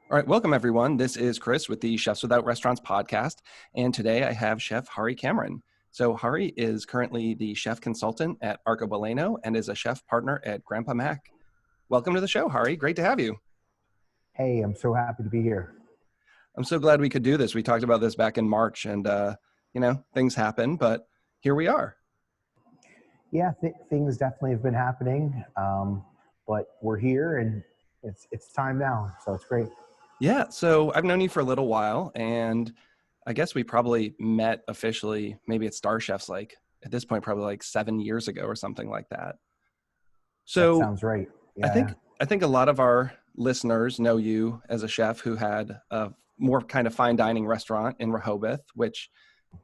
All right, welcome everyone. This is Chris with the Chefs Without Restaurants podcast, and today I have Chef Hari Cameron. So Hari is currently the chef consultant at Arcobaleno and is a chef partner at Grandpa Mac. Welcome to the show, Hari. Great to have you. Hey, I'm so happy to be here. I'm so glad we could do this. We talked about this back in March, and things happen, but here we are. Yeah, things definitely have been happening, but we're here, and it's time now, so it's great. Yeah, so I've known you for a little while, and I guess we probably met officially, maybe at Star Chefs, like at this point, probably like 7 years ago or something like that. That So sounds right. I Yeah, think I think a lot of our listeners know you as a chef who had a more kind of fine dining restaurant in Rehoboth, which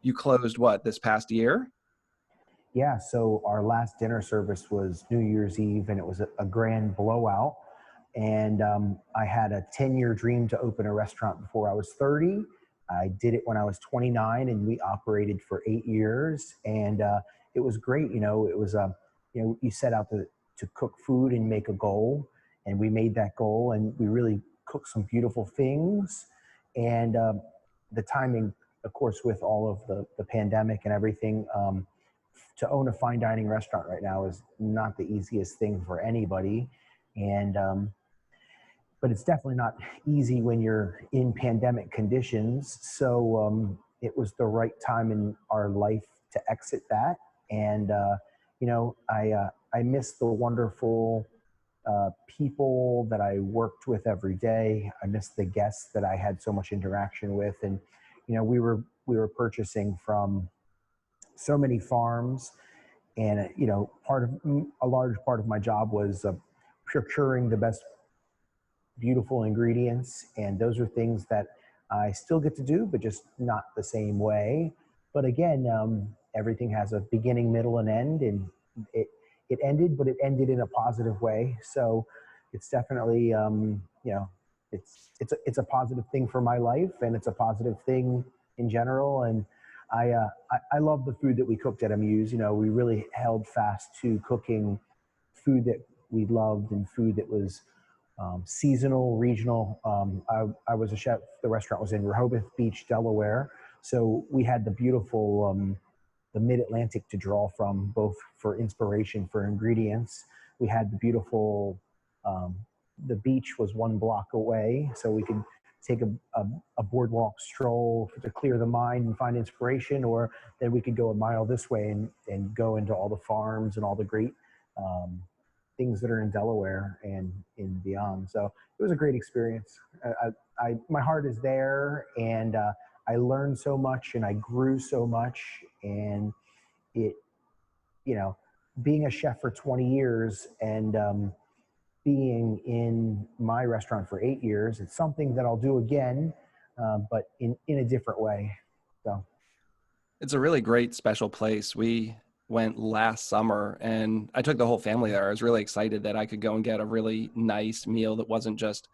you closed this past year? yeah. So our last dinner service was New Year's Eve, and it was a grand blowout. And I had a 10-year dream to open a restaurant before I was 30. I did it when I was 29, and we operated for 8 years, and it was great. It was you set out to cook food and make a goal, and we made that goal, and we really cooked some beautiful things. And the timing, of course, with all of the pandemic and everything, to own a fine dining restaurant right now is not the easiest thing for anybody. And but it's definitely not easy when you're in pandemic conditions. So it was the right time in our life to exit that. And I miss the wonderful people that I worked with every day. I miss the guests that I had so much interaction with, and we were purchasing from so many farms, and a large part of my job was procuring the best beautiful ingredients, and those are things that I still get to do, but just not the same way. But again, everything has a beginning, middle, and end, and it ended, but it ended in a positive way. So it's definitely it's a positive thing for my life, and it's a positive thing in general. And I love the food that we cooked at Amuse. We really held fast to cooking food that we loved and food that was seasonal, regional. I was a chef. The restaurant was in Rehoboth Beach, Delaware. So we had the beautiful, the mid-Atlantic to draw from, both for inspiration for ingredients. We had the beautiful, the beach was 1 block away, so we could take a boardwalk stroll to clear the mind and find inspiration, or then we could go a mile this way and go into all the farms and all the great things that are in Delaware and in beyond. So it was a great experience. My heart is there, and I learned so much, and I grew so much, and it, being a chef for 20 years and being in my restaurant for 8 years, it's something that I'll do again, but in a different way. So It's a really great special place. We went last summer and I took the whole family there. I was really excited that I could go and get a really nice meal that wasn't just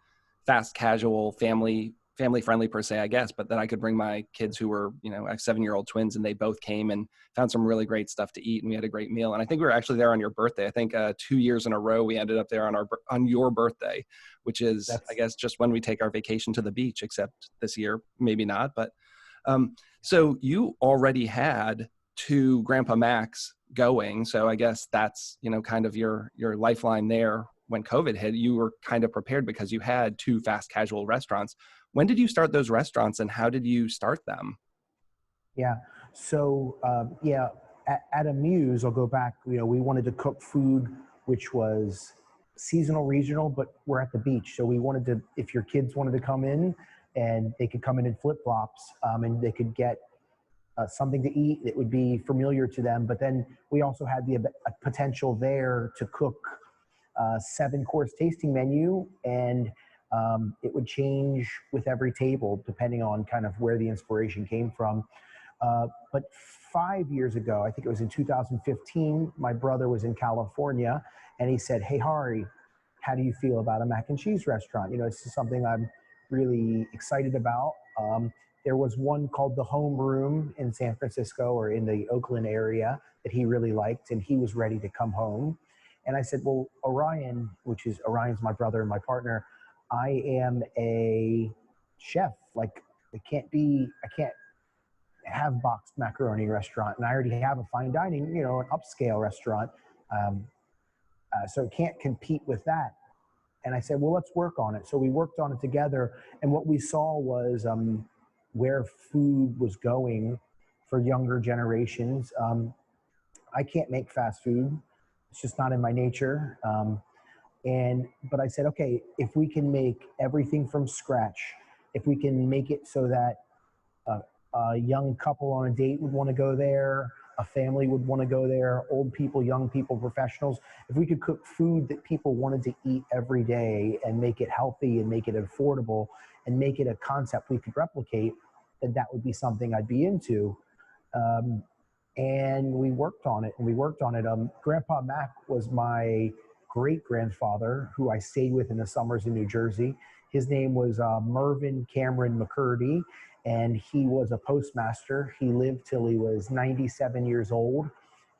fast casual, family friendly per se, I guess, but that I could bring my kids who were, I have 7-year-old twins, and they both came and found some really great stuff to eat, and we had a great meal. And I think we were actually there on your birthday. I think 2 years in a row we ended up there on your birthday, which is, I that's guess, just when we take our vacation to the beach, except this year maybe not. But so you already had 2 Grandpa Macs going, so I guess that's kind of your lifeline there. When COVID hit, you were kind of prepared because you had 2 fast casual restaurants. When did you start those restaurants, and how did you start them? Yeah. So at Amuse, I'll go back. We wanted to cook food which was seasonal, regional, but we're at the beach, so we wanted to. If your kids wanted to come in, and they could come in flip flops, and they could get something to eat that would be familiar to them. But then we also had the potential there to cook 7-course tasting menu, and it would change with every table depending on kind of where the inspiration came from. But 5 years ago, I think it was in 2015, my brother was in California, and he said, "Hey, Hari, how do you feel about a mac and cheese restaurant? This is something I'm really excited about." There was one called the Home Room in San Francisco, or in the Oakland area, that he really liked, and he was ready to come home. And I said, "Well, Orion's my brother and my partner. I am a chef. Like, I can't have boxed macaroni restaurant, and I already have a fine dining, an upscale restaurant. Um, so it can't compete with that. And I said, well, let's work on it. So we worked on it together. And what we saw was where food was going for younger generations. I can't make fast food. It's just not in my nature. But I said, okay, if we can make everything from scratch, if we can make it so that a, a young couple on a date would want to go there, a family would want to go there, old people, young people, professionals. If we could cook food that people wanted to eat every day and make it healthy and make it affordable and make it a concept we could replicate, then that would be something I'd be into. Um, and we worked on it and we worked on it. Grandpa Mac was my great grandfather who I stayed with in the summers in New Jersey. His name was Mervyn Cameron McCurdy, and he was a postmaster. He lived till he was 97 years old.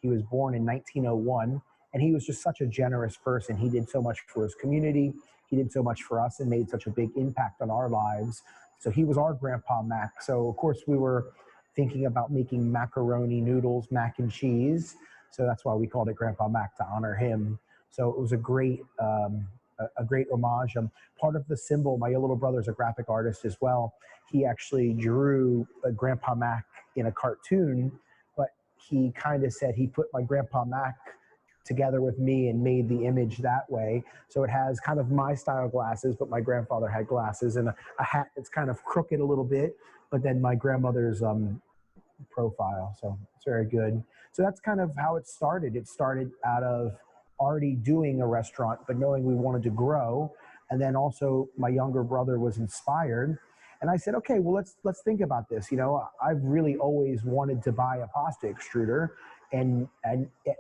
He was born in 1901, and he was just such a generous person. He did so much for his community. He did so much for us and made such a big impact on our lives. So he was our Grandpa Mac. So, of course, we were thinking about making macaroni noodles, mac and cheese. So that's why we called it Grandpa Mac, to honor him. So it was a great homage. Part of the symbol, my little brother's a graphic artist as well. He actually drew a Grandpa Mac in a cartoon, but he kind of said he put my Grandpa Mac together with me and made the image that way. So it has kind of my style glasses, but my grandfather had glasses, and a hat that's kind of crooked a little bit, but then my grandmother's profile. So it's very good. So that's kind of how it started. It started out of already doing a restaurant, but knowing we wanted to grow. And then also my younger brother was inspired. And I said, okay, well, let's think about this. I've really always wanted to buy a pasta extruder. And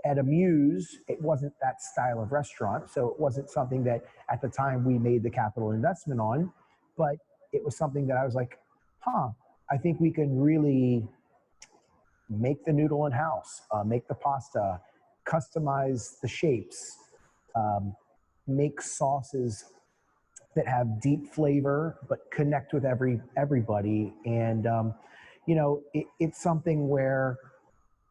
at Amuse, it wasn't that style of restaurant. So it wasn't something that at the time we made the capital investment on, but it was something that I was like, I think we can really make the noodle in house, make the pasta, customize the shapes, um, make sauces that have deep flavor but connect with everybody. And it's something where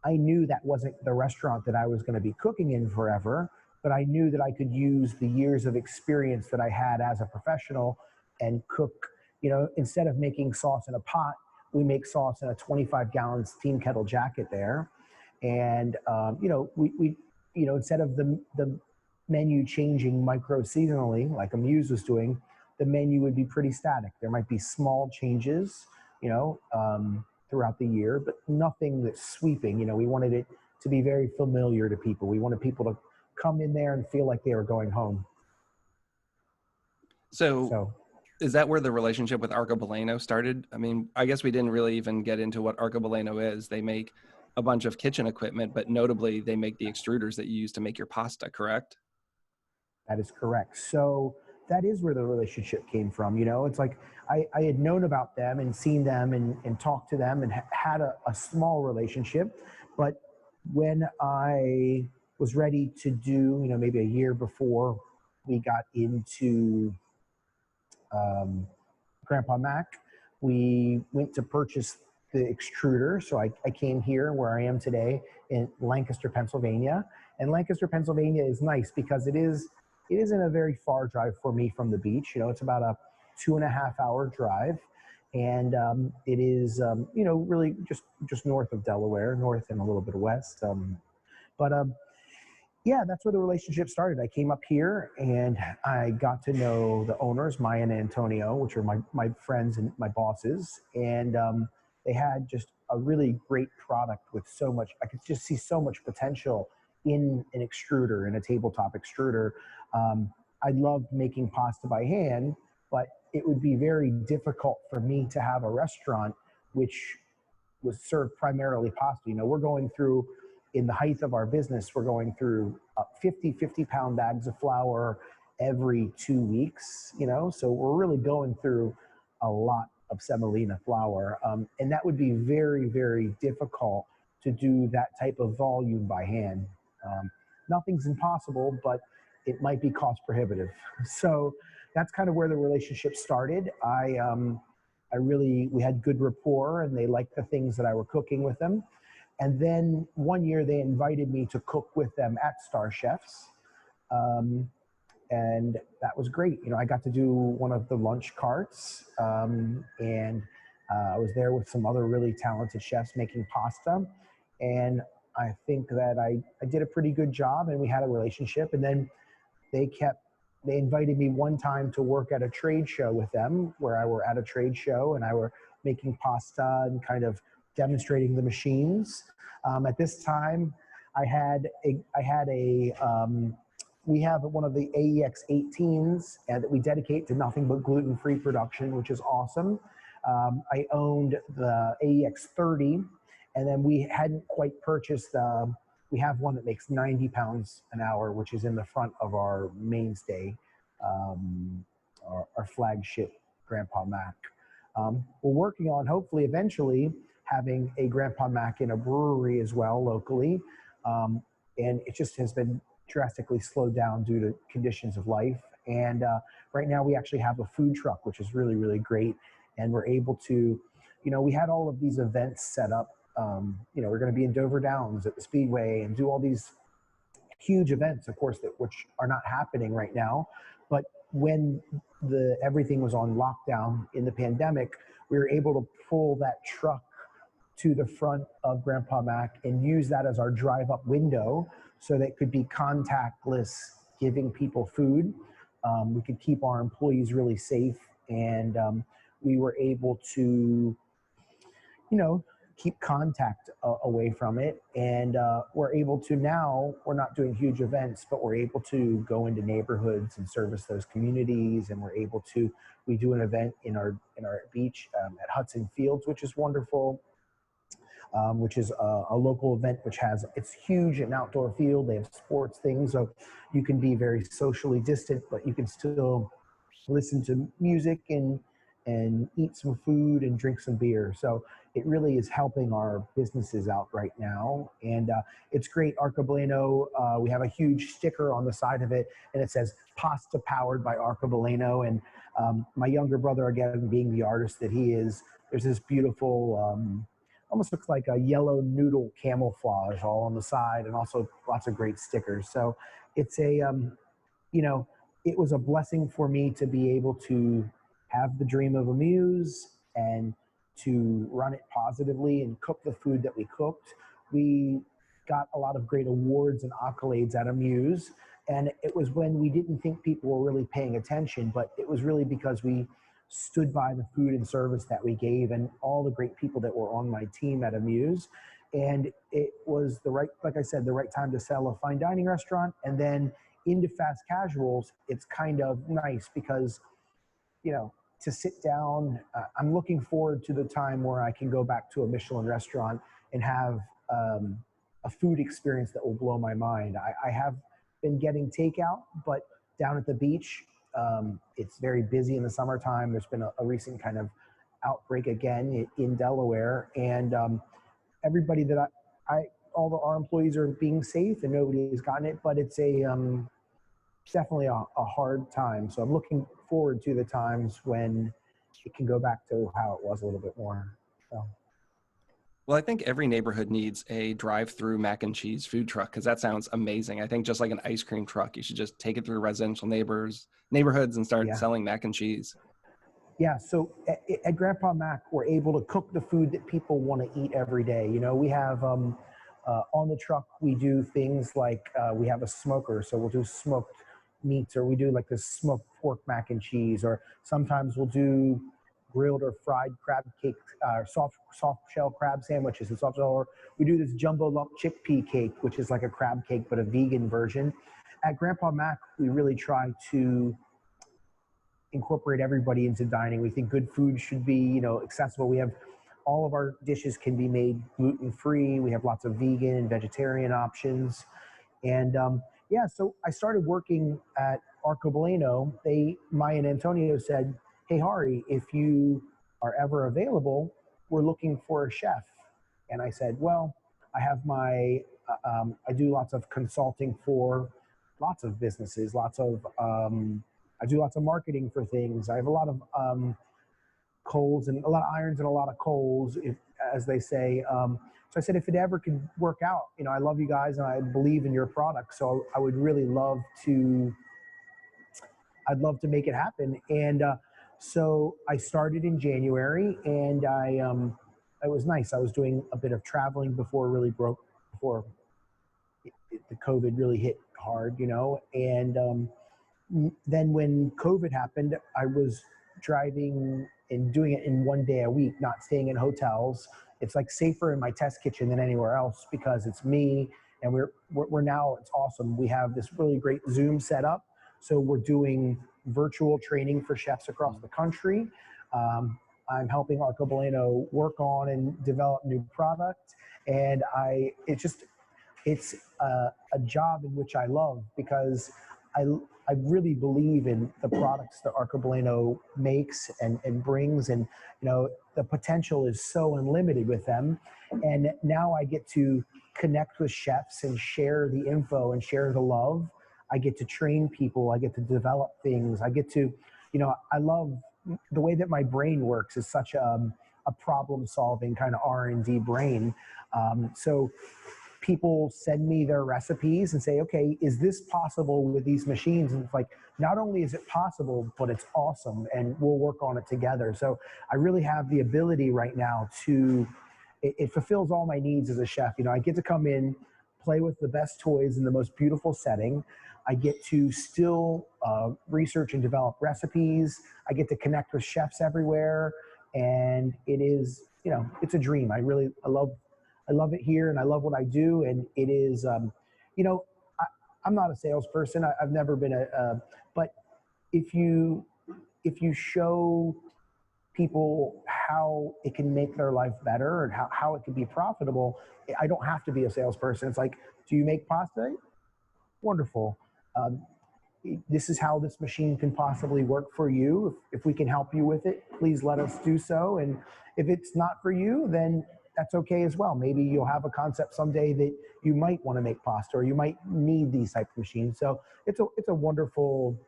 I knew that wasn't the restaurant that I was going to be cooking in forever, but I knew that I could use the years of experience that I had as a professional and cook. Instead of making sauce in a pot, we make sauce in a 25-gallon steam kettle jacket there. And instead of the menu changing micro seasonally like Amuse was doing, the menu would be pretty static. There might be small changes, throughout the year, but nothing that's sweeping. We wanted it to be very familiar to people. We wanted people to come in there and feel like they were going home. So So is that where the relationship with Arcobaleno started? I mean, I guess we didn't really even get into what Arcobaleno is. They make a bunch of kitchen equipment, but notably they make the extruders that you use to make your pasta, correct? that is correct. So that is where the relationship came from. It's like I had known about them and seen them and talked to them and had a small relationship. But when I was ready to do, maybe a year before we got into um, Grandpa Mac, we went to purchase the extruder. So I came here where I am today in Lancaster, Pennsylvania. And Lancaster, Pennsylvania is nice because it isn't a very far drive for me from the beach. It's about a 2.5 hour drive. And it is, really just north of Delaware, north and a little bit west. But Yeah, that's where the relationship started. I came up here and I got to know the owners, Maya and Antonio, which are my friends and my bosses. And they had just a really great product with so much, I could just see so much potential in an extruder, in a tabletop extruder. I loved making pasta by hand, but it would be very difficult for me to have a restaurant which was served primarily pasta. We're going through, in the height of our business, we're going through 50-pound bags of flour every 2 weeks, so we're really going through a lot of semolina flour. And that would be very, very difficult to do that type of volume by hand. Nothing's impossible, but it might be cost prohibitive. So that's kind of where the relationship started. We had good rapport, and they liked the things that I were cooking with them. And then one year they invited me to cook with them at Star Chefs. Um, and that was great. I got to do one of the lunch carts, and I was there with some other really talented chefs making pasta. And I think that I did a pretty good job, and we had a relationship. And then they kept they invited me one time to work at a trade show with them, where I were at a trade show and I were making pasta and kind of demonstrating the machines. At this time, I had a we have one of the AEX 18s that we dedicate to nothing but gluten-free production, which is awesome. I owned the AEX 30, and then we hadn't quite purchased. We have one that makes 90 pounds an hour, which is in the front of our mainstay, our flagship Grandpa Mac. We're working on hopefully eventually having a Grandpa Mac in a brewery as well locally. Um, and it just has been drastically slowed down due to conditions of life. And right now we actually have a food truck, which is really, really great. And we're able to, we had all of these events set up. We're going to be in Dover Downs at the Speedway and do all these huge events, of course, which are not happening right now. But when everything was on lockdown in the pandemic, we were able to pull that truck to the front of Grandpa Mac and use that as our drive-up window, so that it could be contactless, giving people food. We could keep our employees really safe, and we were able to, keep contact away from it. And we're able to now, we're not doing huge events, but we're able to go into neighborhoods and service those communities. And we do an event in our beach at Hudson Fields, which is wonderful. Which is a local event it's huge, an outdoor field. They have sports things, so you can be very socially distant, but you can still listen to music and eat some food and drink some beer. So it really is helping our businesses out right now. And it's great. Arcobaleno, we have a huge sticker on the side of it, and it says pasta powered by Arcobaleno. And my younger brother, again, being the artist that he is, there's this beautiful, almost looks like a yellow noodle camouflage all on the side, and also lots of great stickers. So it's it was a blessing for me to be able to have the dream of Amuse and to run it positively and cook the food that we cooked. We got a lot of great awards and accolades at Amuse. And it was when we didn't think people were really paying attention, but it was really because we stood by the food and service that we gave, and all the great people that were on my team at Amuse. And it was like I said, the right time to sell a fine dining restaurant. And then into fast casuals, it's kind of nice because, to sit down, I'm looking forward to the time where I can go back to a Michelin restaurant and have a food experience that will blow my mind. I have been getting takeout, but down at the beach, it's very busy in the summertime. There's been a recent kind of outbreak again in Delaware, and everybody that our employees are being safe and nobody has gotten it, but it's definitely a hard time. So I'm looking forward to the times when it can go back to how it was a little bit more. So. Well, I think every neighborhood needs a drive-through mac and cheese food truck, because that sounds amazing. I think just like an ice cream truck, you should just take it through residential neighborhoods and start Yeah. selling mac and cheese. Yeah, so at Grandpa Mac, we're able to cook the food that people want to eat every day. We have on the truck, we do things like we have a smoker, so we'll do smoked meats, or we do like this smoked pork mac and cheese, or sometimes we'll do grilled or fried crab cake, soft shell crab sandwiches, and or we do this jumbo lump chickpea cake, which is like a crab cake but a vegan version. At Grandpa Mac, we really try to incorporate everybody into dining. We think good food should be, accessible. We have all of our dishes can be made gluten-free. We have lots of vegan and vegetarian options. And yeah, so I started working at Arcobaleno. Maya and Antonio said, "Hey, Hari, if you are ever available, we're looking for a chef." And I said, "Well, I have I do lots of consulting for lots of businesses, lots of I do lots of marketing for things. I have a lot of coals and a lot of irons and a lot of coals, if, as they say. So I said, if it ever could work out, I love you guys and I believe in your product. So I would really love to, I'd love to make it happen. And so I started in January, and it was nice. I was doing a bit of traveling before it really broke, before the COVID really hit hard, and then when COVID happened, I was driving and doing it in 1 day a week, not staying in hotels. It's like safer in my test kitchen than anywhere else because it's me, and we're now, it's awesome. We have this really great Zoom setup, so we're doing virtual training for chefs across the country. I'm helping Arcobaleno work on and develop new product, and it's a job in which I love because I, I really believe in the products that Arcobaleno makes and brings, and the potential is so unlimited with them. And now I get to connect with chefs and share the info and share the love. I get to train people. I get to develop things. I get to, I love the way that my brain works is such a problem solving kind of R&D brain. So people send me their recipes and say, okay, is this possible with these machines? And it's like, not only is it possible, but it's awesome, and we'll work on it together. So I really have the ability right now to, it fulfills all my needs as a chef. I get to come in, play with the best toys in the most beautiful setting. I get to still research and develop recipes. I get to connect with chefs everywhere. And it is, it's a dream. I love it here, and I love what I do. And it is, I, I'm not a salesperson. I've never been but if you show people how it can make their life better and how it can be profitable, I don't have to be a salesperson. It's like, do you make pasta? Wonderful. Um, this is how this machine can possibly work for you. If we can help you with it, please let us do so. And if it's not for you, then that's okay as well. Maybe you'll have a concept someday that you might want to make pasta, or you might need these type of machines. So it's a wonderful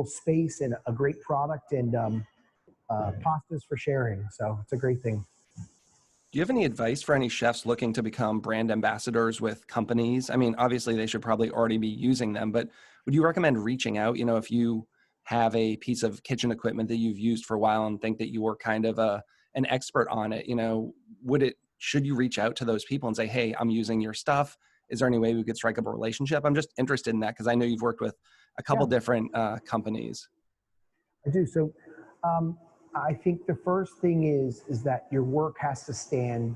space and a great product, and pastas for sharing. So it's a great thing. Do you have any advice for any chefs looking to become brand ambassadors with companies? I mean, obviously they should probably already be using them, but would you recommend reaching out? If you have a piece of kitchen equipment that you've used for a while and think that you were kind of an expert on it, should you reach out to those people and say, hey, I'm using your stuff? Is there any way we could strike up a relationship? I'm just interested in that because I know you've worked with a couple Yeah, different companies. I do. So um, I think the first thing is that your work has to stand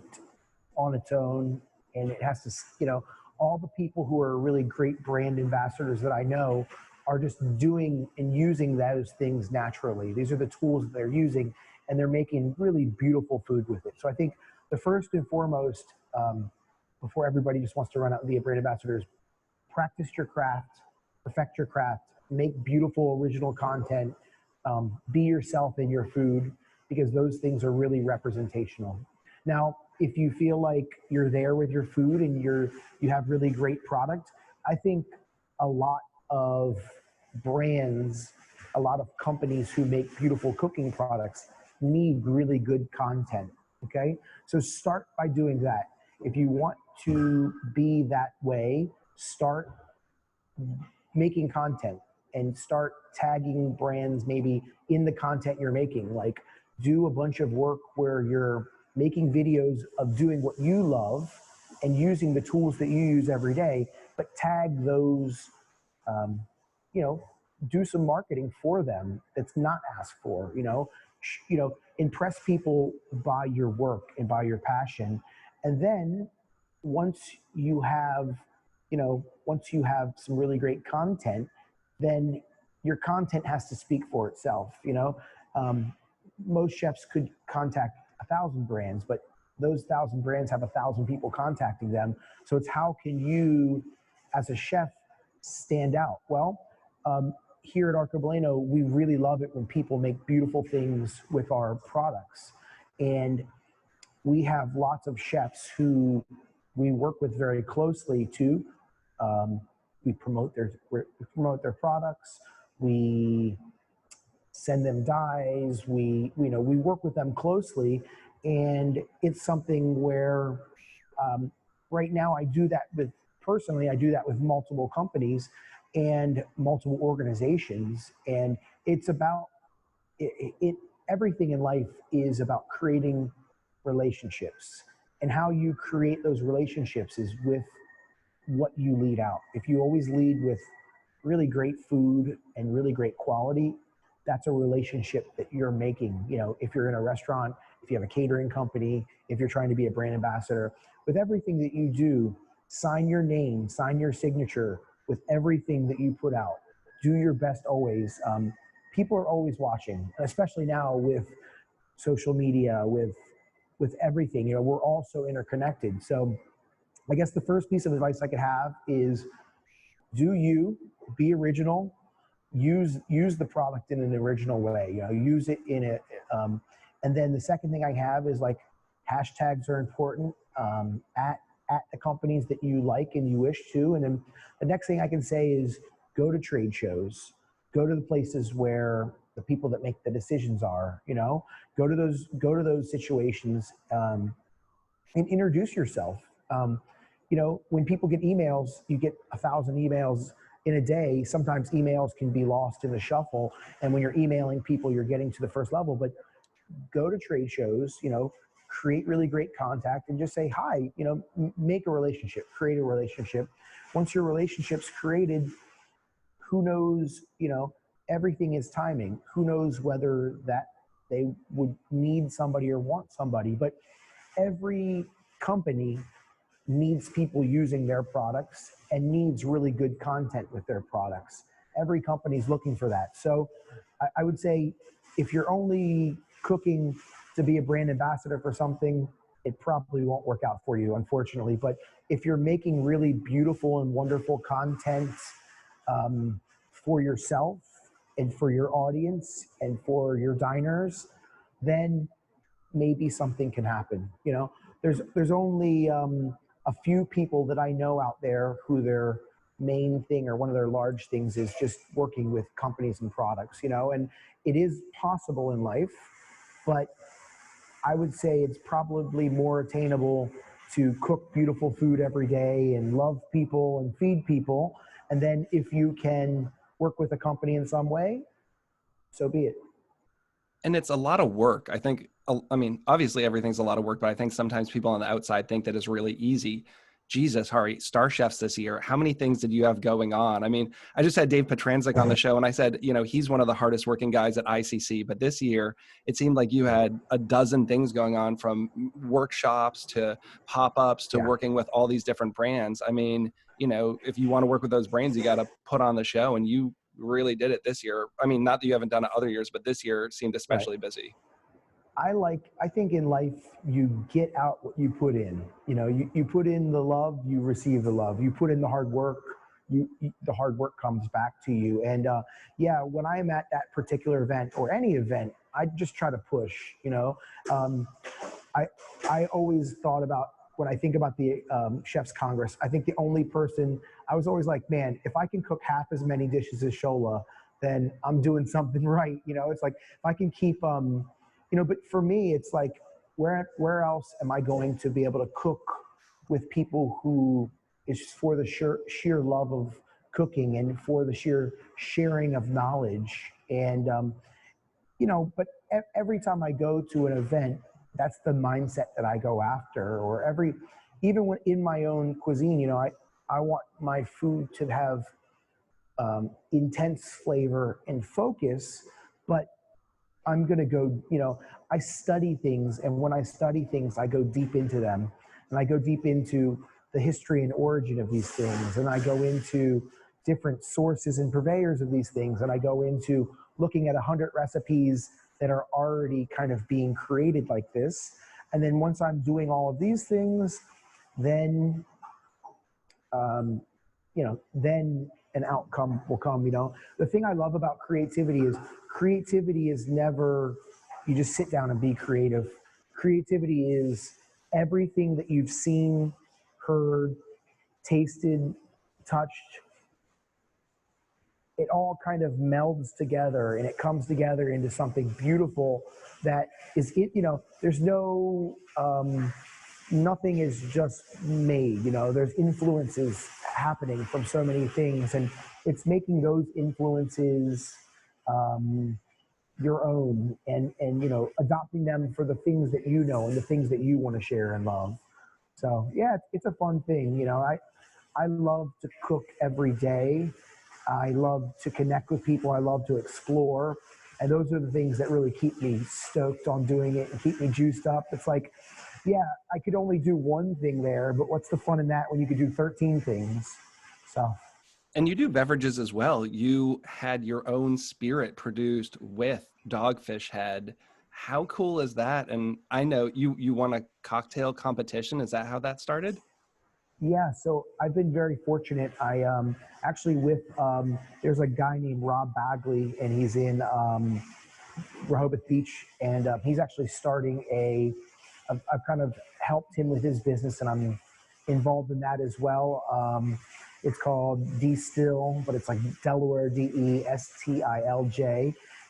on its own, and it has to, all the people who are really great brand ambassadors that I know are just doing and using those things naturally. These are the tools that they're using, and they're making really beautiful food with it. So I think the first and foremost, before everybody just wants to run out and be a brand ambassador, is practice your craft, perfect your craft, make beautiful original content, be yourself in your food, because those things are really representational. Now, if you feel like you're there with your food and you have really great product, I think a lot of brands, a lot of companies who make beautiful cooking products need really good content. Okay, so start by doing that. If you want to be that way, start making content and start tagging brands maybe in the content you're making. Like, do a bunch of work where you're making videos of doing what you love and using the tools that you use every day, but tag those, um, you know, do some marketing for them that's not asked for, impress people by your work and by your passion. And then once you have, once you have some really great content, then your content has to speak for itself. Um, most chefs could contact 1,000 brands, but those 1,000 brands have 1,000 people contacting them. So it's, how can you, as a chef, stand out? Well, here at Arcobaleno, we really love it when people make beautiful things with our products. And we have lots of chefs who we work with very closely to. Um, we promote their products. We send them dyes. We work with them closely, and it's something where um, right now I do that with multiple companies and multiple organizations, and it's about it everything in life is about creating relationships, and how you create those relationships is with what you lead out. If you always lead with really great food and really great quality, that's a relationship that you're making. If you're in a restaurant, if you have a catering company, if you're trying to be a brand ambassador, with everything that you do, sign your name, sign your signature with everything that you put out. Do your best always. People are always watching, especially now with social media, with everything. We're all so interconnected. So I guess the first piece of advice I could have is do you, be original, use the product in an original way. Use it in a and then the second thing I have is like hashtags are important, at the companies that you like and you wish to. And then the next thing I can say is go to trade shows, go to the places where the people that make the decisions are. Go to those situations, and introduce yourself. When people get emails, you get 1,000 emails in a day. Sometimes emails can be lost in the shuffle. And when you're emailing people, you're getting to the first level. But go to trade shows, create really great contact and just say hi, make a relationship, create a relationship. Once your relationship's created, who knows, everything is timing. Who knows whether that they would need somebody or want somebody. But every company needs people using their products and needs really good content with their products. Every company's looking for that. So I would say if you're only cooking to be a brand ambassador for something, it probably won't work out for you, unfortunately. But if you're making really beautiful and wonderful content, for yourself and for your audience and for your diners, then maybe something can happen. There's only a few people that I know out there who their main thing or one of their large things is just working with companies and products. And it is possible in life, but I would say it's probably more attainable to cook beautiful food every day and love people and feed people. And then if you can work with a company in some way, so be it. And it's a lot of work. I think, I mean, obviously everything's a lot of work, but I think sometimes people on the outside think that it's really easy. Jesus, Hari, Star Chefs this year. How many things did you have going on? I mean, I just had Dave Petranzik on the show and I said, he's one of the hardest working guys at ICC, but this year it seemed like you had a dozen things going on, from workshops to pop-ups to Yeah. working with all these different brands. I mean, if you want to work with those brands, you got to put on the show, and you really did it this year. I mean, not that you haven't done it other years, but this year seemed Right. especially busy. I think in life, you get out what you put in. You put in the love, you receive the love. You put in the hard work, the hard work comes back to you. And yeah, when I'm at that particular event or any event, I just try to push. Um, I I always thought about, when I think about the Chefs Congress, I think the only person, I was always like, man, if I can cook half as many dishes as Shola, then I'm doing something right. It's like if I can keep but for me, it's like, where else am I going to be able to cook with people who is for the sheer love of cooking and for the sheer sharing of knowledge. And but every time I go to an event, that's the mindset that I go after. Or even when in my own cuisine, I want my food to have intense flavor and focus, but I'm going to go, I study things. And when I study things, I go deep into them, and I go deep into the history and origin of these things. And I go into different sources and purveyors of these things. And I go into looking at 100 recipes that are already kind of being created like this. And then once I'm doing all of these things, then then an outcome will come. The thing I love about creativity is never, you just sit down and be creative. Creativity is everything that you've seen, heard, tasted, touched, it all kind of melds together and it comes together into something beautiful that is it. There's no nothing is just made. There's influences happening from so many things, and it's making those influences your own, and adopting them for the things that and the things that you want to share and love. So yeah, it's a fun thing. I love to cook every day. I love to connect with people. I love to explore. And those are the things that really keep me stoked on doing it and keep me juiced up. It's like, yeah, I could only do one thing there, but what's the fun in that when you could do 13 things? So, And you do beverages as well. You had your own spirit produced with Dogfish Head. How cool is that? And I know you won a cocktail competition. Is that how that started? yeah, so I've been very fortunate. I actually with there's a guy named Rob Bagley, and he's in Rehoboth Beach, and he's actually starting I've kind of helped him with his business, and I'm involved in that as well. It's called Destill, but it's like Delaware, Destilj.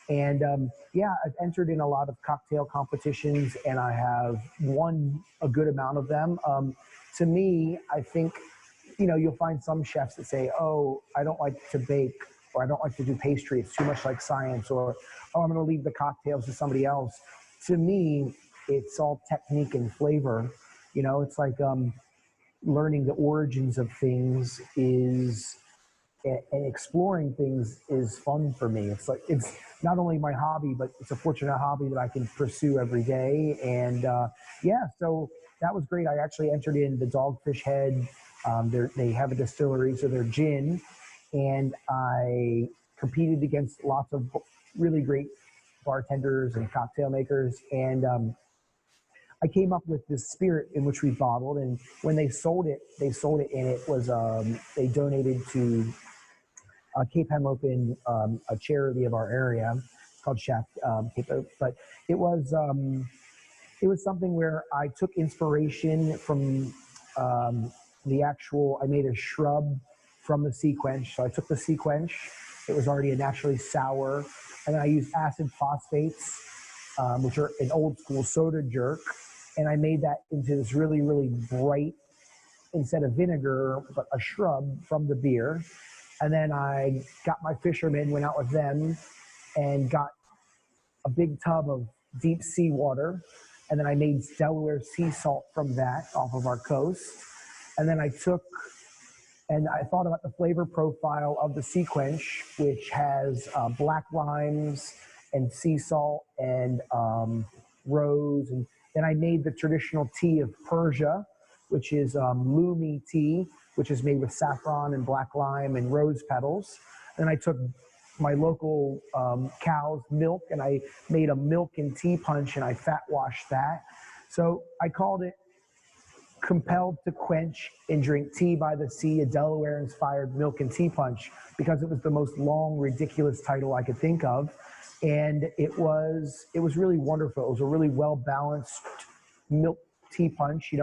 And yeah, I've entered in a lot of cocktail competitions, and I have won a good amount of them. To me, I think, you'll find some chefs that say, oh, I don't like to bake, or I don't like to do pastry. It's too much like science, or, oh, I'm going to leave the cocktails to somebody else. To me, it's all technique and flavor. It's like learning the origins of things and exploring things is fun for me. It's like, it's not only my hobby, but it's a fortunate hobby that I can pursue every day. And yeah, so that was great. I actually entered in the Dogfish Head. They have a distillery, so they're gin, and I competed against lots of really great bartenders and cocktail makers, and I came up with this spirit in which we bottled. And when they sold it, and it was they donated to Cape Henlopen, a charity of our area. It's called Chef Cape. But it was it was something where I took inspiration from the actual. I made a shrub from the sea quench. So I took the sea quench. It was already a naturally sour, and then I used acid phosphates, which are an old school soda jerk, and I made that into this really, really bright, instead of vinegar, but a shrub from the beer. And then I got my fishermen, went out with them, and got a big tub of deep sea water. And then I made Delaware sea salt from that off of our coast. And then I thought about the flavor profile of the sea quench, which has black limes and sea salt and rose. And then I made the traditional tea of Persia, which is Lumi tea, which is made with saffron and black lime and rose petals. Then I took my local cow's milk, and I made a milk and tea punch, and I fat washed that. So I called it Compelled to Quench and Drink Tea by the Sea, a Delaware-inspired milk and tea punch, because it was the most long, ridiculous title I could think of. And it was really wonderful. It was a really well-balanced milk tea punch.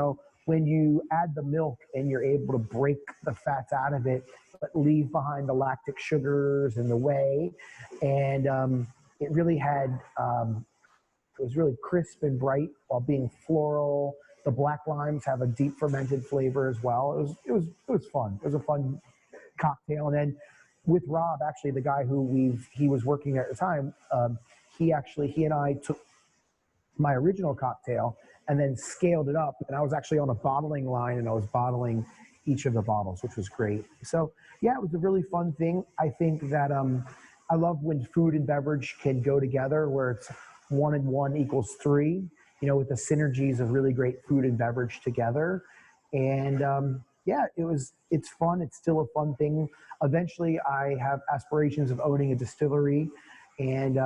When you add the milk and you're able to break the fats out of it, but leave behind the lactic sugars and the whey. And it really had, it was really crisp and bright while being floral. The black limes have a deep fermented flavor as well. It was fun. It was a fun cocktail. And then with Rob, actually the guy who he was working there at the time, he and I took my original cocktail and then scaled it up. And I was actually on a bottling line, and I was bottling each of the bottles, which was great. So yeah, it was a really fun thing. I think that I love when food and beverage can go together, where it's 1 and 1 equals 3, with the synergies of really great food and beverage together. And yeah, it's fun. It's still a fun thing. Eventually I have aspirations of owning a distillery, and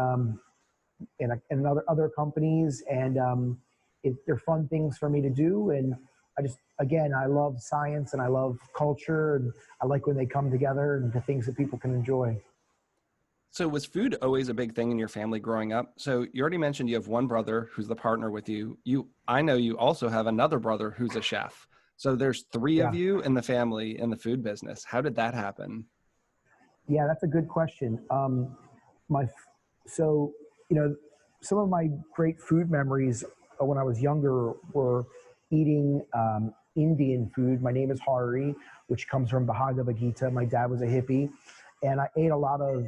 other companies, and they're fun things for me to do. And I love science, and I love culture, and I like when they come together and the things that people can enjoy. So was food always a big thing in your family growing up? So you already mentioned you have one brother who's the partner with you. I know you also have another brother who's a chef. So there's three of Yeah. you in the family in the food business. How did that happen? Yeah, that's a good question. My so you know some of my great food memories when I was younger were eating Indian food. My name is Hari, which comes from Bhagavad Gita. My dad was a hippie, and I ate a lot of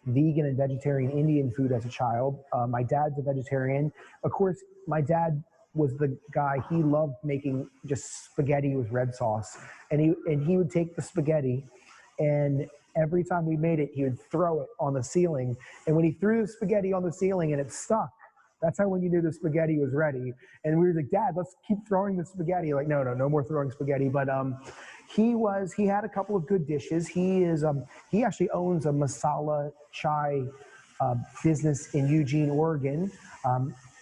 vegan and vegetarian Indian food as a child. My dad's a vegetarian. Of course, my dad was the guy. He loved making just spaghetti with red sauce, and he would take the spaghetti, and every time we made it, he would throw it on the ceiling. And when he threw the spaghetti on the ceiling and it stuck, that's how when you knew the spaghetti was ready. And we were like, Dad, let's keep throwing the spaghetti. Like, no more throwing spaghetti. But he had a couple of good dishes. He actually owns a masala chai business in Eugene, Oregon.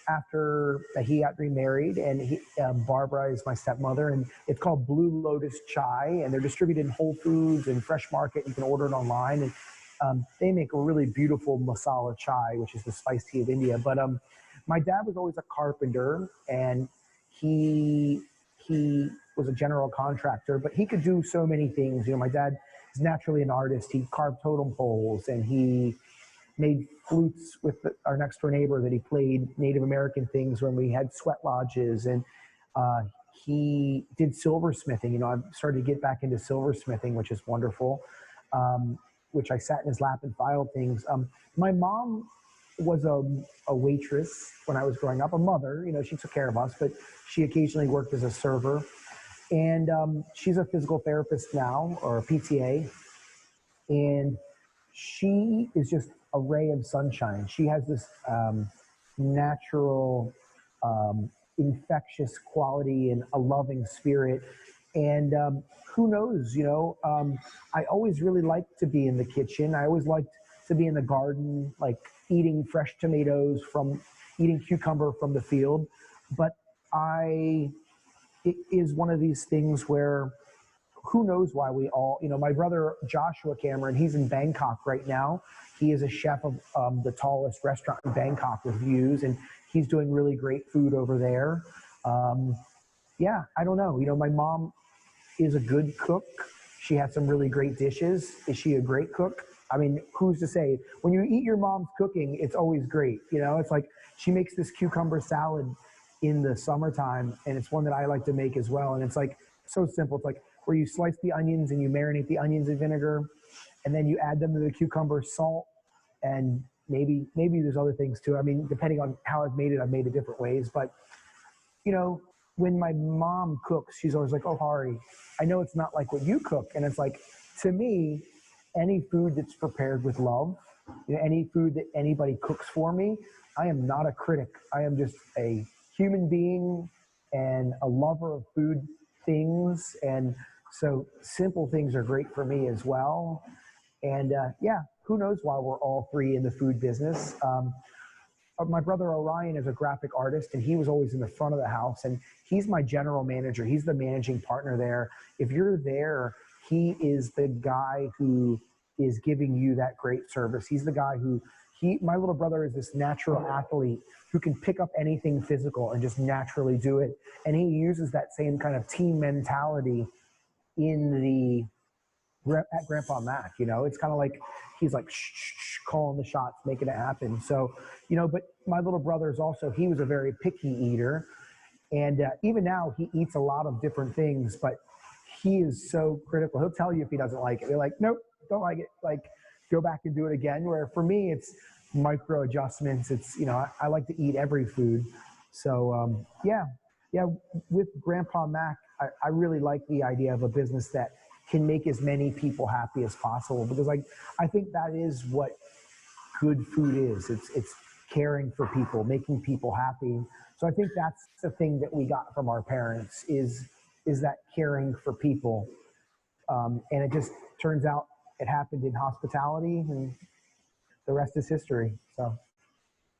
After he got remarried, and Barbara is my stepmother, and it's called Blue Lotus Chai, and they're distributed in Whole Foods and Fresh Market. You can order it online, and they make a really beautiful masala chai, which is the spiced tea of India. But my dad was always a carpenter, and he was a general contractor, but he could do so many things. My dad is naturally an artist. He carved totem poles, and he made flutes with our next door neighbor that he played Native American things when we had sweat lodges. And uh, he did silversmithing. I've started to get back into silversmithing, which is wonderful, which I sat in his lap and filed things. My mom was a waitress when I was growing up, a mother. She took care of us, but she occasionally worked as a server. And she's a physical therapist now, or a PTA. And she is just a ray of sunshine. She has this natural, infectious quality and a loving spirit. And who knows, I always really liked to be in the kitchen. I always liked to be in the garden, like eating fresh tomatoes eating cucumber from the field. But it is one of these things where who knows why we all, my brother Joshua Cameron, he's in Bangkok right now. He is a chef of the tallest restaurant in Bangkok with views, and he's doing really great food over there. Yeah, I don't know. My mom is a good cook. She has some really great dishes. Is she a great cook? I mean, who's to say? When you eat your mom's cooking, it's always great. It's like she makes this cucumber salad in the summertime, and it's one that I like to make as well. And it's like so simple. It's like where you slice the onions and you marinate the onions in vinegar, and then you add them to the cucumber, salt, and maybe there's other things too. I mean, depending on how I've made it different ways. But when my mom cooks, she's always like, "Oh, Hari, I know it's not like what you cook," and it's like, to me, any food that's prepared with love, any food that anybody cooks for me, I am not a critic. I am just a human being and a lover of food things, and so simple things are great for me as well. And yeah, who knows why we're all three in the food business. My brother Orion is a graphic artist, and he was always in the front of the house, and he's my general manager. He's the managing partner there. If you're there, he is the guy who is giving you that great service. He's the guy my little brother is this natural athlete who can pick up anything physical and just naturally do it. And he uses that same kind of team mentality at Grandpa Mac. It's kind of like he's like calling the shots, making it happen. So, but my little brother he was a very picky eater, and even now he eats a lot of different things, but he is so critical. He'll tell you if he doesn't like it. They're like, nope, don't like it. Like, go back and do it again. Where for me, it's micro adjustments. It's I like to eat every food. So yeah. With Grandpa Mac, I really like the idea of a business that can make as many people happy as possible, because I think that is what good food is. It's caring for people, making people happy. So I think that's the thing that we got from our parents is that caring for people. And it just turns out it happened in hospitality, and the rest is history. So.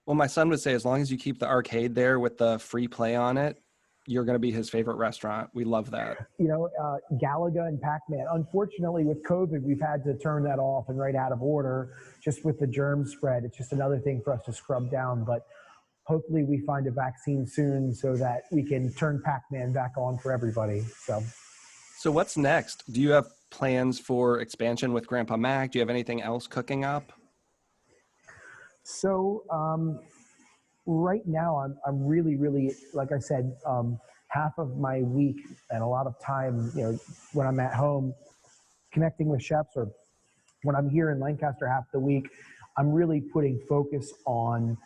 Well, my son would say, as long as you keep the arcade there with the free play on it, you're going to be his favorite restaurant. We love that. Galaga and Pac-Man. Unfortunately, with COVID, we've had to turn that off and write out of order just with the germ spread. It's just another thing for us to scrub down. But hopefully we find a vaccine soon so that we can turn Pac-Man back on for everybody. So what's next? Do you have plans for expansion with Grandpa Mac? Do you have anything else cooking up? So right now, I'm really, really, like I said, half of my week and a lot of time, when I'm at home connecting with chefs, or when I'm here in Lancaster half the week, I'm really putting focus on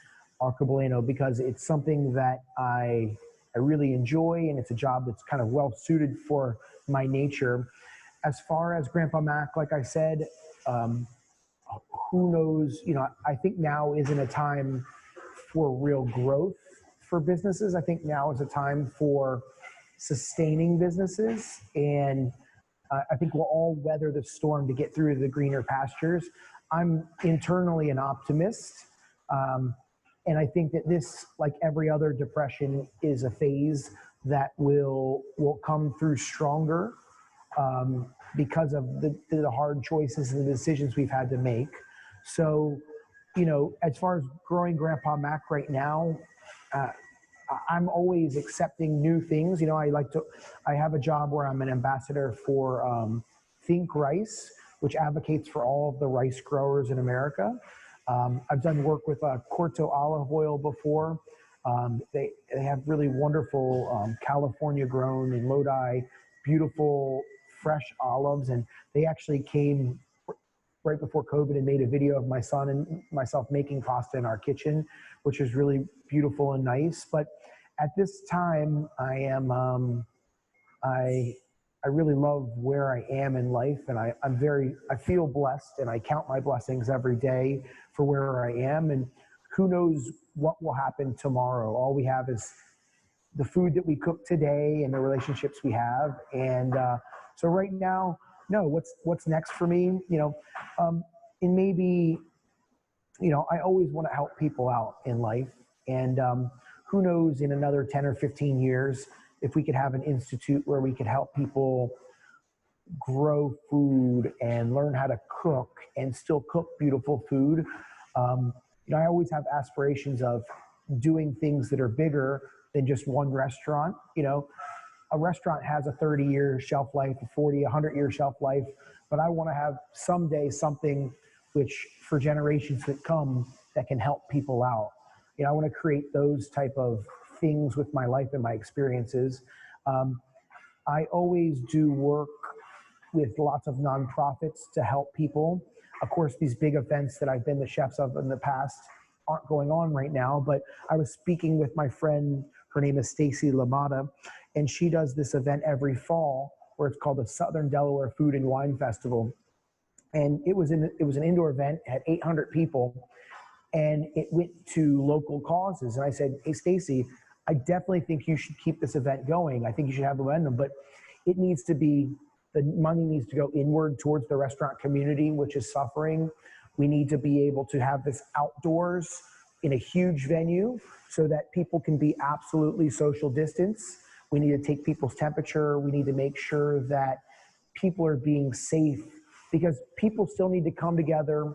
Arcobaleno because it's something that I really enjoy, and it's a job that's kind of well suited for my nature. As far as Grandpa Mac, like I said, um, who knows? I think now isn't a time for real growth for businesses. I think now is a time for sustaining businesses, and I think we'll all weather the storm to get through to the greener pastures. I'm internally an optimist, um, and I think that this, like every other depression, is a phase that will come through stronger, because of the hard choices and the decisions we've had to make. So, as far as growing Grandpa Mac right now, uh, I'm always accepting new things. I have a job where I'm an ambassador for Think Rice, which advocates for all of the rice growers in America. I've done work with Corto Olive Oil before. They have really wonderful California grown in Lodi, beautiful fresh olives, and they actually came right before COVID and made a video of my son and myself making pasta in our kitchen, which is really beautiful and nice. But at this time, I I really love where I am in life, and I feel blessed, and I count my blessings every day for where I am. And who knows what will happen tomorrow? All we have is the food that we cook today and the relationships we have. And so right now, no, what's next for me? And maybe, I always want to help people out in life. And who knows, in another 10 or 15 years, if we could have an institute where we could help people grow food and learn how to cook and still cook beautiful food. I always have aspirations of doing things that are bigger than just one restaurant. A restaurant has a 30-year shelf life, a 40, 100-year shelf life, but I want to have someday something which, for generations that come, that can help people out. I want to create those type of things with my life and my experiences. Um, I always do work with lots of nonprofits to help people. Of course, these big events that I've been the chefs of in the past aren't going on right now, but I was speaking with my friend, her name is Stacy Lamada, and she does this event every fall where it's called the Southern Delaware Food and Wine Festival. And it was an indoor event, it had 800 people, and it went to local causes. And I said, hey, Stacy, I definitely think you should keep this event going. I think you should have the momentum, but it needs to be, the money needs to go inward towards the restaurant community, which is suffering. We need to be able to have this outdoors in a huge venue so that people can be absolutely social distance. We need to take people's temperature. We need to make sure that people are being safe, because people still need to come together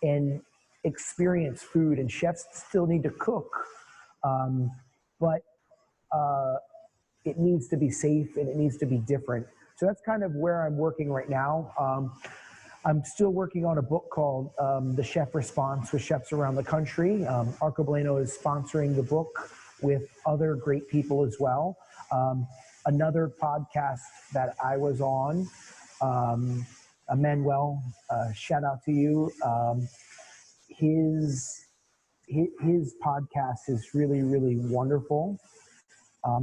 and experience food, and chefs still need to cook. But it needs to be safe and it needs to be different. So that's kind of where I'm working right now. I'm still working on a book called The Chef Response with chefs around the country. Arcobaleno is sponsoring the book with other great people as well. Another podcast that I was on, Emmanuel, shout out to you. His podcast is really, really wonderful.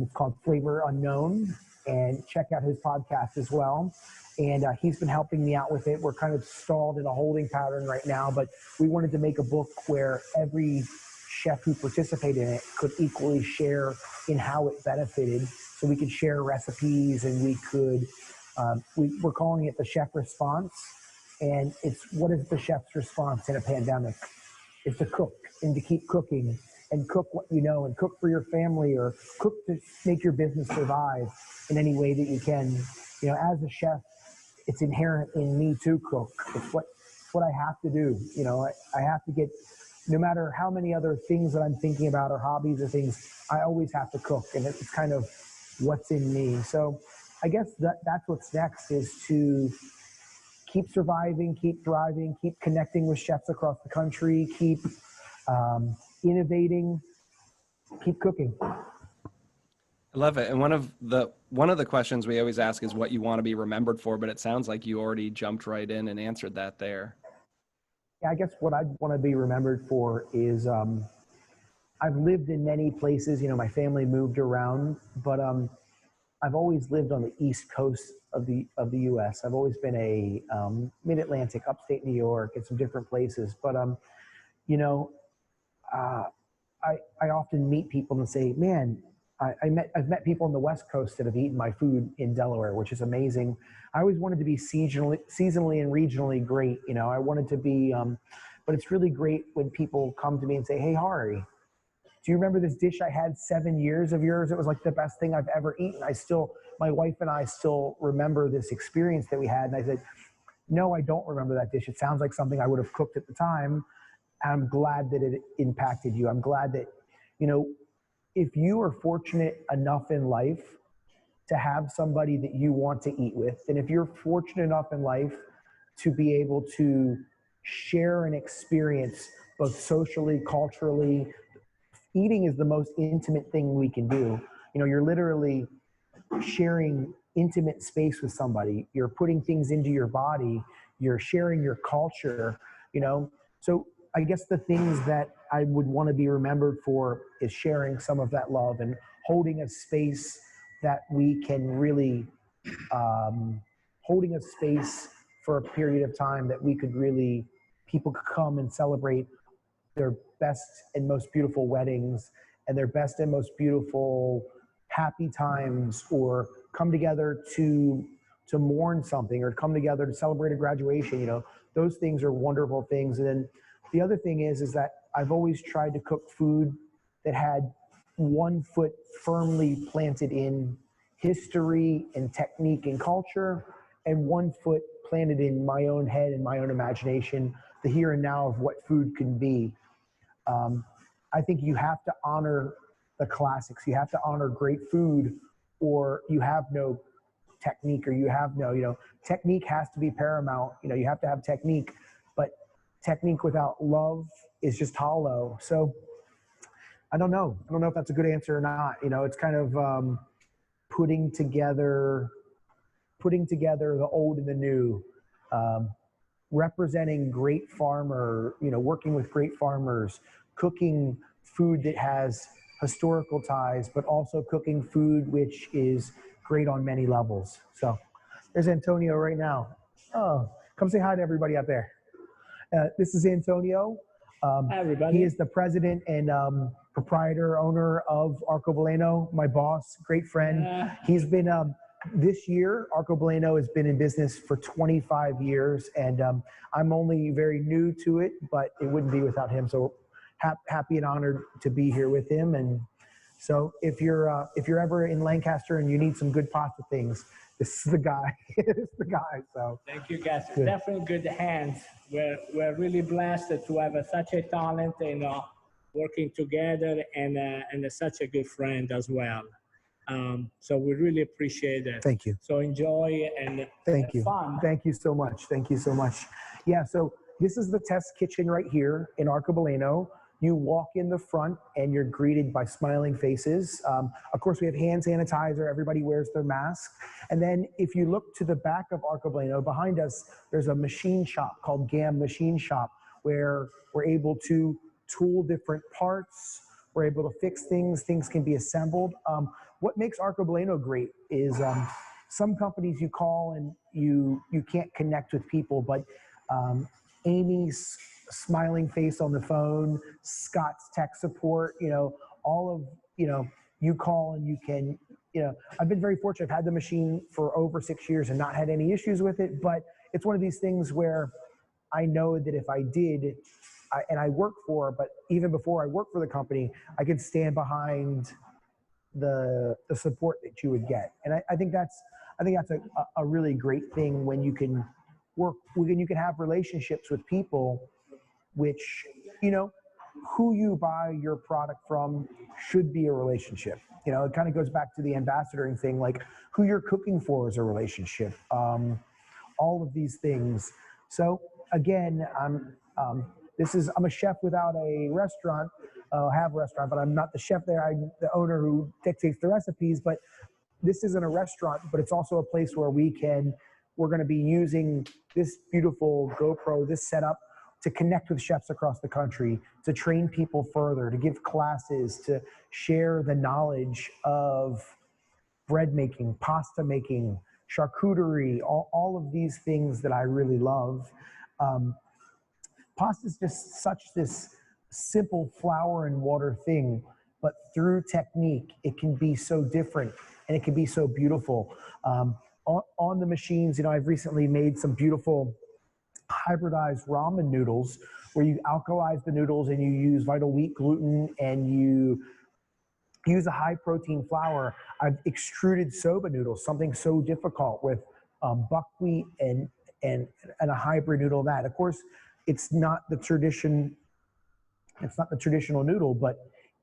It's called Flavor Unknown, and check out his podcast as well. And he's been helping me out with it. We're kind of stalled in a holding pattern right now, but we wanted to make a book where every chef who participated in it could equally share in how it benefited. So we could share recipes, and we're calling it the Chef Response. And it's, what is the chef's response in a pandemic? Is to cook and to keep cooking and cook what you know and cook for your family, or cook to make your business survive in any way that you can. As a chef, it's inherent in me to cook. It's what I have to do. I have to get, no matter how many other things that I'm thinking about or hobbies or things, I always have to cook, and it's kind of what's in me. So I guess that's what's next, is to keep surviving, keep thriving, keep connecting with chefs across the country, keep innovating, keep cooking. I love it. And one of the questions we always ask is what you want to be remembered for, but it sounds like you already jumped right in and answered that there. Yeah, I guess what I want to be remembered for is I've lived in many places. You know, my family moved around, but I've always lived on the East Coast of the U.S. I've always been a Mid-Atlantic, upstate New York, and some different places. But you know, uh, I often meet people and say, "Man, I've met people on the West Coast that have eaten my food in Delaware, which is amazing." I always wanted to be seasonally and regionally great. You know, I wanted to be, but it's really great when people come to me and say, "Hey, Hari, do you remember this dish I had 7 years of yours? It was like the best thing I've ever eaten." My wife and I still remember this experience that we had. And I said, "No, I don't remember that dish. It sounds like something I would have cooked at the time. And I'm glad that it impacted you. I'm glad that, you know, if you are fortunate enough in life to have somebody that you want to eat with, and if you're fortunate enough in life to be able to share an experience both socially, culturally, eating is the most intimate thing we can do. You know, you're literally sharing intimate space with somebody. You're putting things into your body. You're sharing your culture, you know. So I guess the things that I would want to be remembered for is sharing some of that love and holding a space that we can really, holding a space for a period of time that we could really, people could come and celebrate their best and most beautiful weddings and their best and most beautiful happy times, or come together to mourn something, or come together to celebrate a graduation. You know, those things are wonderful things. And then the other thing is that I've always tried to cook food that had one foot firmly planted in history and technique and culture, and one foot planted in my own head and my own imagination, the here and now of what food can be. um, I think you have to honor the classics. You have to honor great food, or you have no technique, or you have no, you know, technique has to be paramount. You know, you have to have technique, but technique without love is just hollow. So I don't know. I don't know if that's a good answer or not. You know, it's kind of putting together, putting together the old and the new. Um, Representing great farmer, you know, working with great farmers, cooking food that has historical ties, but also cooking food which is great on many levels. So there's Antonio right now. Oh, come say hi to everybody out there. This is Antonio. Hi, He everybody. is the president and proprietor, owner of Arcobaleno, my boss, great friend. He's been, this year, Arcobaleno has been in business for 25 years, and I'm only very new to it, but it wouldn't be without him. So happy and honored to be here with him. And so if you're ever in Lancaster and you need some good pasta things, this is the guy. This is the guy. So Thank you, guys. It's good. definitely good hands. We're really blessed to have such a talent and working together, and such a good friend as well. So we really appreciate it. Thank you. So enjoy and Thank have you. fun. Thank you so much. Thank you so much. Yeah, so this is the test kitchen right here in Arcobaleno. You walk in the front and you're greeted by smiling faces. Of course, we have hand sanitizer. Everybody wears their mask. And then if you look to the back of Arcobaleno, behind us, there's a machine shop called GAM Machine Shop, where we're able to tool different parts. We're able to fix things. Things can be assembled. What makes Arcobaleno great is some companies you call and you can't connect with people, but Amy's smiling face on the phone, Scott's tech support, you know, all of, you know, you call and you can, you know, I've been very fortunate. I've had the machine for over 6 years and not had any issues with it, but it's one of these things where I know that if I did, and I work for, but even before I work for the company, I could stand behind the support that you would get. And I think that's a really great thing when you can work, when you can have relationships with people, which, you know, who you buy your product from should be a relationship. You know, it kind of goes back to the ambassadoring thing, like who you're cooking for is a relationship. All of these things. So again, I'm a chef without a restaurant. I have a restaurant, but I'm not the chef there. I'm the owner who dictates the recipes. But this isn't a restaurant, but it's also a place where we're going to be using this beautiful GoPro, this setup, to connect with chefs across the country, to train people further, to give classes, to share the knowledge of bread making, pasta making, charcuterie, all of these things that I really love. Um, Pasta is just such this simple flour and water thing, but through technique, it can be so different and it can be so beautiful. On the machines, you know, I've recently made some beautiful hybridized ramen noodles where you alkalize the noodles and you use vital wheat gluten and you use a high protein flour. I've extruded soba noodles, something so difficult with buckwheat and a hybrid noodle. That, of course, it's not the tradition. It's not the traditional noodle, but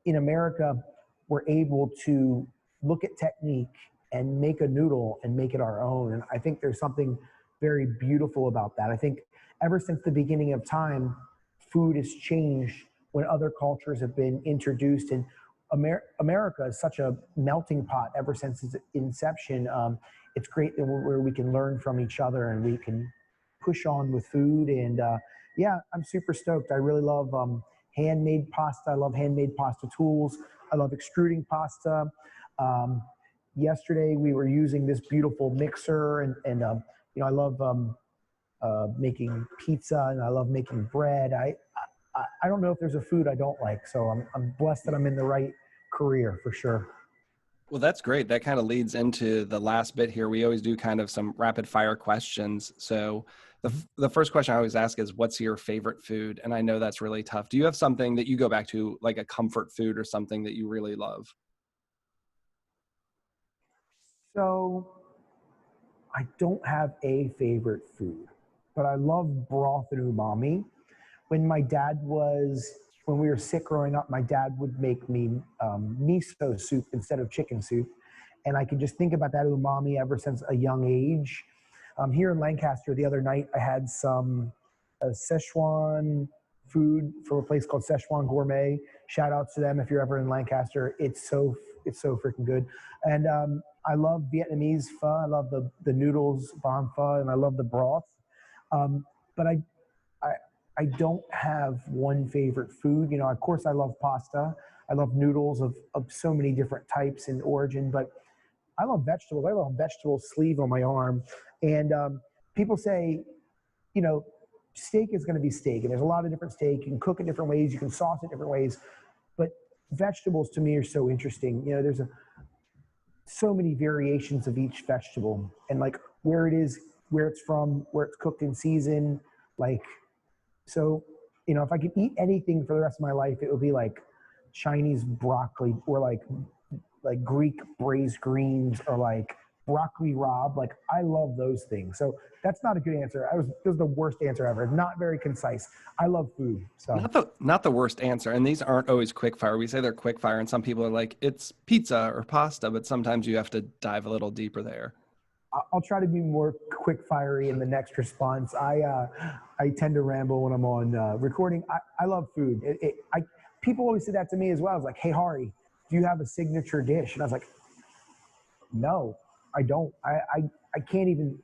in America, we're able to look at technique and make a noodle and make it our own. And I think there's something very beautiful about that. I think ever since the beginning of time, food has changed when other cultures have been introduced. And America is such a melting pot ever since its inception. It's great that where we can learn from each other and we can push on with food. And yeah, I'm super stoked. I really love handmade pasta. I love handmade pasta tools. I love extruding pasta. Yesterday we were using this beautiful mixer, and you know, I love making pizza and I love making bread. I don't know if there's a food I don't like, so I'm blessed that I'm in the right career for sure. Well, that's great. That kind of leads into the last bit here. We always do kind of some rapid fire questions. So the first question I always ask is, what's your favorite food? And I know that's really tough. Do you have something that you go back to, like a comfort food or something that you really love? So I don't have a favorite food, but I love broth and umami. When my dad was, when we were sick growing up, my dad would make me miso soup instead of chicken soup. And I can just think about that umami ever since a young age. Here in Lancaster, the other night, I had some Szechuan food from a place called Szechuan Gourmet. Shout out to them if you're ever in Lancaster. It's so freaking good. And I love Vietnamese pho. I love the noodles, banh pho, and I love the broth. But I I don't have one favorite food. You know, of course, I love pasta. I love noodles of so many different types and origin, but I love vegetables. I love a vegetable sleeve on my arm. And people say, you know, steak is going to be steak, and there's a lot of different steak. You can cook it different ways, you can sauce it different ways, but vegetables to me are so interesting. You know, so many variations of each vegetable, and like where it is, where it's from, where it's cooked in season. Like, so, you know, if I could eat anything for the rest of my life, it would be like Chinese broccoli, or like Greek braised greens, or like broccoli rabe. Like, I love those things. So that's not a good answer. This is the worst answer ever. Not very concise. I love food. So Not the worst answer. And these aren't always quick fire. We say they're quick fire, and some people are like, it's pizza or pasta, but sometimes you have to dive a little deeper there. I'll try to be more quick fiery in the next response. I tend to ramble when I'm on recording. I love food. People always say that to me as well. I was like, hey, Hari, do you have a signature dish? And I was like, no, I don't. I can't even.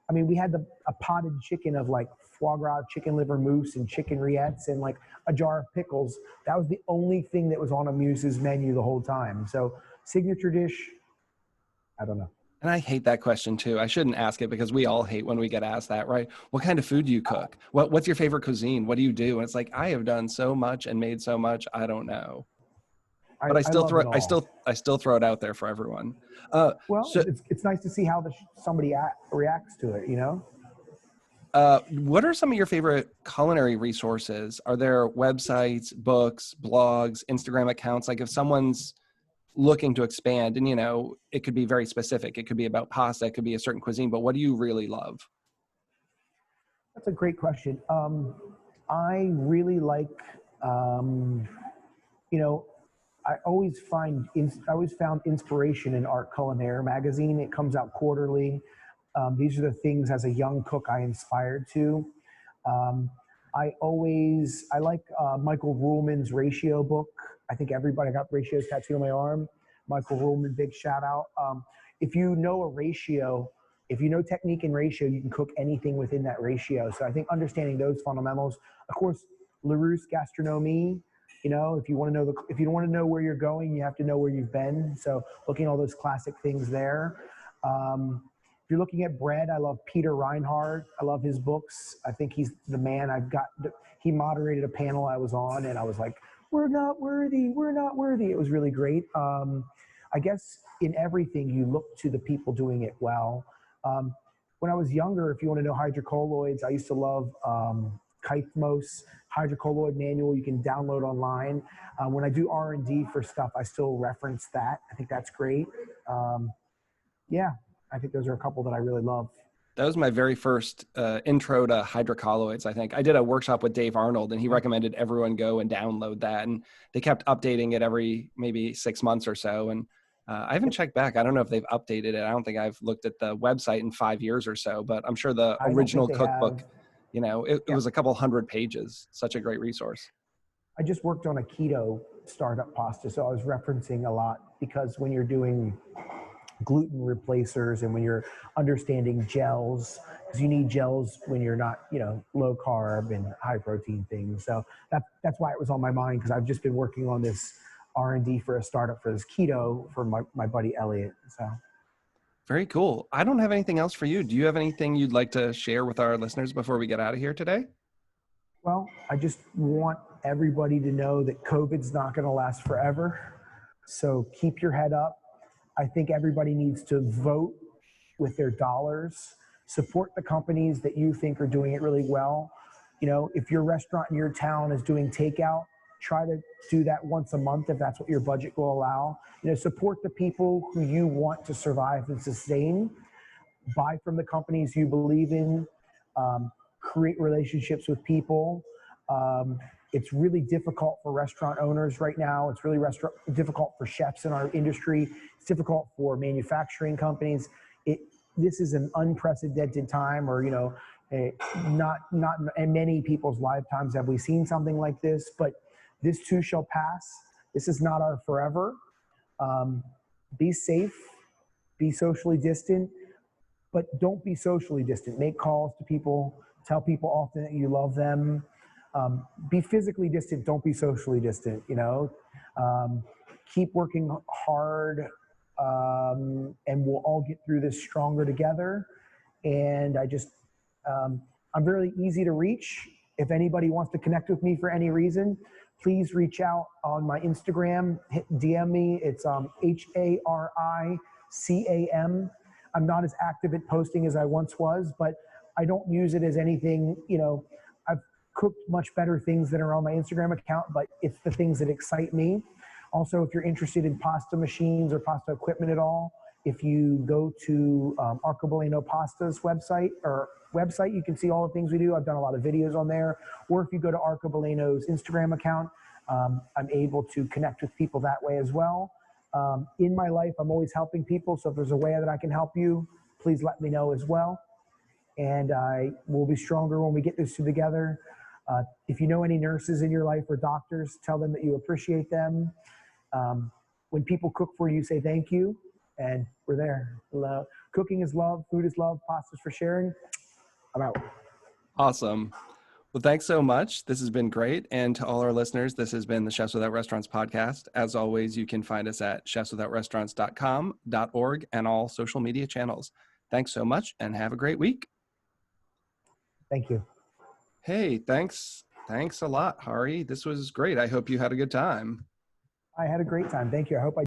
I mean, we had a potted chicken of like foie gras, chicken liver mousse, and chicken rillettes, and like a jar of pickles. That was the only thing that was on a Muse's menu the whole time. So signature dish, I don't know. And I hate that question too. I shouldn't ask it, because we all hate when we get asked that, right? What kind of food do you cook? What's your favorite cuisine? What do you do? And it's like, I have done so much and made so much, I don't know. But I love it all. I still throw it out there for everyone. Well, So it's nice to see how somebody reacts to it, you know? what are some of your favorite culinary resources? Are there websites, books, blogs, Instagram accounts? Like, if someone's looking to expand, and, you know, it could be very specific. It could be about pasta. It could be a certain cuisine, but what do you really love? That's a great question. I really like Um, you know, I always found inspiration in Art Culinaire magazine. It comes out quarterly. These are the things as a young cook I inspired to. Um, I like Michael Ruhlman's ratio book. I think everybody got ratios tattooed on my arm. Michael Ruhlman, big shout out. If you know a ratio, if you know technique and ratio, you can cook anything within that ratio. So I think understanding those fundamentals, of course, Larousse Gastronomie. You know, if you want to know if you don't want to know where you're going, you have to know where you've been. So looking at all those classic things there. If you're looking at bread, I love Peter Reinhardt. I love his books. I think he's the man. He moderated a panel I was on, and I was like, "We're not worthy. We're not worthy." It was really great. I guess in everything, you look to the people doing it well. Um, when I was younger, if you want to know hydrocolloids, I used to love Kythmos hydrocolloid manual you can download online. When I do R&D for stuff, I still reference that. I think that's great. Yeah, I think those are a couple that I really love. That was my very first intro to hydrocolloids, I think. I did a workshop with Dave Arnold, and he recommended everyone go and download that. And they kept updating it every maybe 6 months or so. And I haven't checked back. I don't know if they've updated it. I don't think I've looked at the website in 5 years or so, but I'm sure the I don't think original they cookbook, have. it Yeah, was a couple hundred pages. Such a great resource. I just worked on a keto startup pasta, so I was referencing a lot because when you're doing gluten replacers and when you're understanding gels, because you need gels when you're not, low carb and high protein things. So that's why it was on my mind, because I've just been working on this R&D for a startup for this keto for my buddy Elliot. So Very cool. I don't have anything else for you. Do you have anything you'd like to share with our listeners before we get out of here today? well, I just want everybody to know that COVID's not going to last forever. So keep your head up. I think everybody needs to vote with their dollars, support the companies that you think are doing it really well. If your restaurant in your town is doing takeout, try to do that once a month if that's what your budget will allow. Support the people who you want to survive and sustain. Buy from the companies you believe in. Create relationships with people. It's really difficult for restaurant owners right now. It's really difficult for chefs in our industry. It's difficult for manufacturing companies. This is an unprecedented time, or not in many people's lifetimes have we seen something like this. But this too shall pass. This is not our forever. Be safe. Be socially distant, but don't be socially distant. Make calls to people. Tell people often that you love them. Be physically distant. Don't be socially distant. Keep working hard, and we'll all get through this stronger together. And I'm very easy to reach. If anybody wants to connect with me for any reason, please reach out on my Instagram. DM me. It's HARICAM. I'm not as active at posting as I once was, but I don't use it as anything. I've cooked much better things that are on my Instagram account, but it's the things that excite me. Also, if you're interested in pasta machines or pasta equipment at all, if you go to Arcobaleno Pasta's website, you can see all the things we do. I've done a lot of videos on there. Or if you go to Arcobaleno's Instagram account, I'm able to connect with people that way as well. In my life, I'm always helping people. So if there's a way that I can help you, please let me know as well. And I will be stronger when we get this together. If you know any nurses in your life or doctors, tell them that you appreciate them. When people cook for you, say thank you, and we're there. Cooking is love, food is love, pasta's for sharing. I'm out. Awesome. Well, thanks so much. This has been great. And to all our listeners, this has been the Chefs Without Restaurants podcast. As always, you can find us at chefswithoutrestaurants.com.org and all social media channels. Thanks so much and have a great week. Thank you. Hey, thanks. Thanks a lot, Hari. This was great. I hope you had a good time. I had a great time. Thank you. I hope I